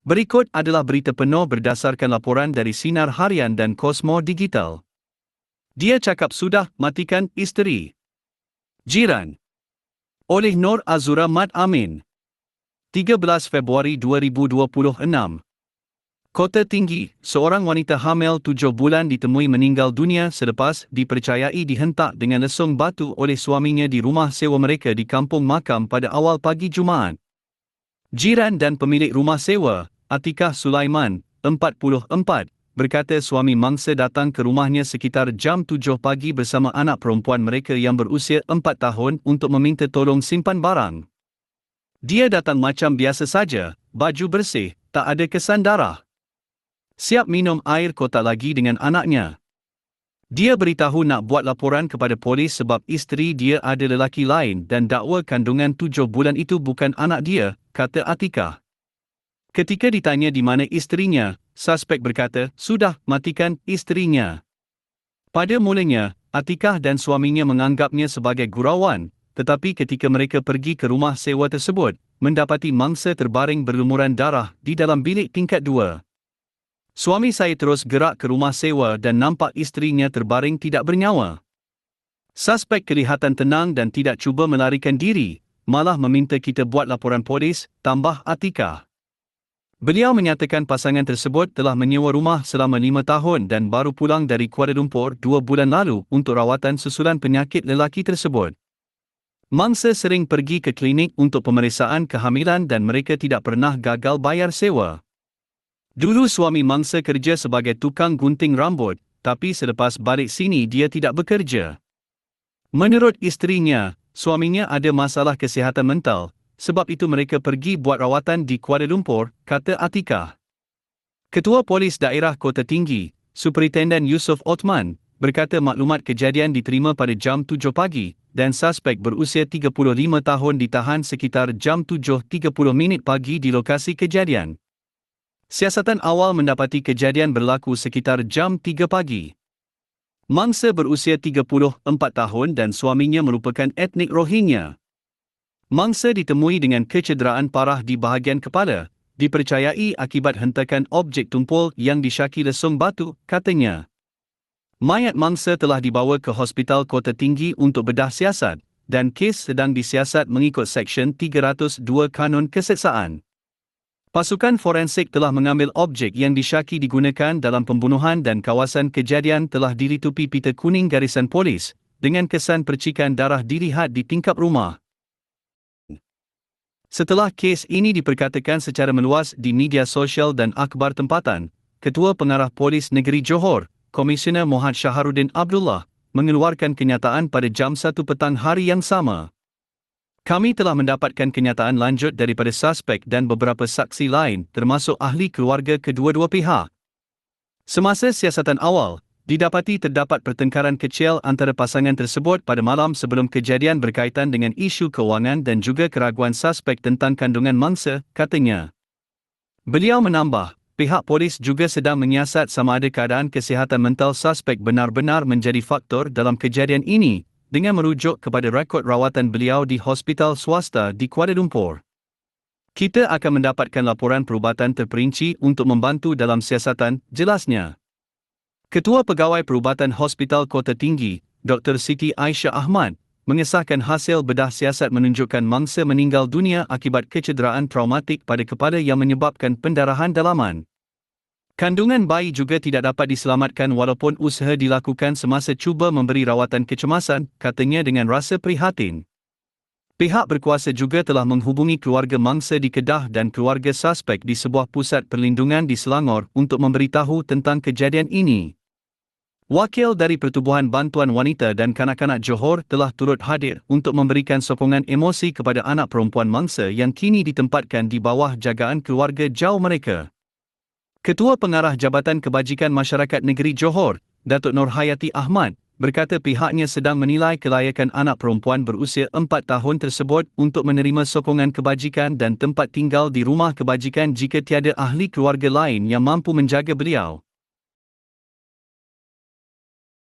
Berikut adalah berita penuh berdasarkan laporan dari Sinar Harian dan Kosmo Digital. Dia cakap sudah matikan isteri. Jiran. Oleh Nur Azura Mat Amin. 13 Februari 2026. Kota Tinggi, seorang wanita hamil 7 bulan ditemui meninggal dunia selepas dipercayai dihentak dengan lesung batu oleh suaminya di rumah sewa mereka di Kampung Makam pada awal pagi Jumaat. Jiran dan pemilik rumah sewa, Atikah Sulaiman, 44, berkata suami mangsa datang ke rumahnya sekitar jam 7 pagi bersama anak perempuan mereka yang berusia 4 tahun untuk meminta tolong simpan barang. Dia datang macam biasa saja, baju bersih, tak ada kesan darah. Siap minum air kotak lagi dengan anaknya. Dia beritahu nak buat laporan kepada polis sebab isteri dia ada lelaki lain dan dakwa kandungan 7 bulan itu bukan anak dia, kata Atikah. Ketika ditanya di mana isterinya, suspek berkata, sudah matikan isterinya. Pada mulanya, Atikah dan suaminya menganggapnya sebagai gurauan, tetapi ketika mereka pergi ke rumah sewa tersebut, mendapati mangsa terbaring berlumuran darah di dalam bilik tingkat 2. Suami saya terus gerak ke rumah sewa dan nampak isterinya terbaring tidak bernyawa. Suspek kelihatan tenang dan tidak cuba melarikan diri, malah meminta kita buat laporan polis, tambah Atikah. Beliau menyatakan pasangan tersebut telah menyewa rumah selama 5 tahun dan baru pulang dari Kuala Lumpur 2 bulan lalu untuk rawatan susulan penyakit lelaki tersebut. Mangsa sering pergi ke klinik untuk pemeriksaan kehamilan dan mereka tidak pernah gagal bayar sewa. Dulu suami mangsa kerja sebagai tukang gunting rambut, tapi selepas balik sini dia tidak bekerja. Menurut isterinya, suaminya ada masalah kesihatan mental, sebab itu mereka pergi buat rawatan di Kuala Lumpur, kata Atikah. Ketua Polis Daerah Kota Tinggi, Superintendent Yusof Othman, berkata maklumat kejadian diterima pada jam 7 pagi dan suspek berusia 35 tahun ditahan sekitar jam 7.30 pagi di lokasi kejadian. Siasatan awal mendapati kejadian berlaku sekitar jam 3 pagi. Mangsa berusia 34 tahun dan suaminya merupakan etnik Rohingya. Mangsa ditemui dengan kecederaan parah di bahagian kepala, dipercayai akibat hentakan objek tumpul yang disyaki lesung batu, katanya. Mayat mangsa telah dibawa ke Hospital Kota Tinggi untuk bedah siasat, dan kes sedang disiasat mengikut Seksyen 302 Kanun Keseksaan. Pasukan forensik telah mengambil objek yang disyaki digunakan dalam pembunuhan dan kawasan kejadian telah dilitupi pita kuning garisan polis, dengan kesan percikan darah dilihat di tingkap rumah. Setelah kes ini diperkatakan secara meluas di media sosial dan akhbar tempatan, Ketua Pengarah Polis Negeri Johor, Komisioner Mohd Shaharuddin Abdullah, mengeluarkan kenyataan pada jam 1 petang hari yang sama. Kami telah mendapatkan kenyataan lanjut daripada suspek dan beberapa saksi lain termasuk ahli keluarga kedua-dua pihak. Semasa siasatan awal, didapati terdapat pertengkaran kecil antara pasangan tersebut pada malam sebelum kejadian berkaitan dengan isu kewangan dan juga keraguan suspek tentang kandungan mangsa, katanya. Beliau menambah, pihak polis juga sedang menyiasat sama ada keadaan kesihatan mental suspek benar-benar menjadi faktor dalam kejadian ini, dengan merujuk kepada rekod rawatan beliau di hospital swasta di Kuala Lumpur. Kita akan mendapatkan laporan perubatan terperinci untuk membantu dalam siasatan, jelasnya. Ketua Pegawai Perubatan Hospital Kota Tinggi, Dr. Siti Aisyah Ahmad, mengesahkan hasil bedah siasat menunjukkan mangsa meninggal dunia akibat kecederaan traumatik pada kepala yang menyebabkan pendarahan dalaman. Kandungan bayi juga tidak dapat diselamatkan walaupun usaha dilakukan semasa cuba memberi rawatan kecemasan, katanya dengan rasa prihatin. Pihak berkuasa juga telah menghubungi keluarga mangsa di Kedah dan keluarga suspek di sebuah pusat perlindungan di Selangor untuk memberitahu tentang kejadian ini. Wakil dari Pertubuhan Bantuan Wanita dan Kanak-kanak Johor telah turut hadir untuk memberikan sokongan emosi kepada anak perempuan mangsa yang kini ditempatkan di bawah jagaan keluarga jauh mereka. Ketua Pengarah Jabatan Kebajikan Masyarakat Negeri Johor, Datuk Nurhayati Ahmad, berkata pihaknya sedang menilai kelayakan anak perempuan berusia 4 tahun tersebut untuk menerima sokongan kebajikan dan tempat tinggal di rumah kebajikan jika tiada ahli keluarga lain yang mampu menjaga beliau.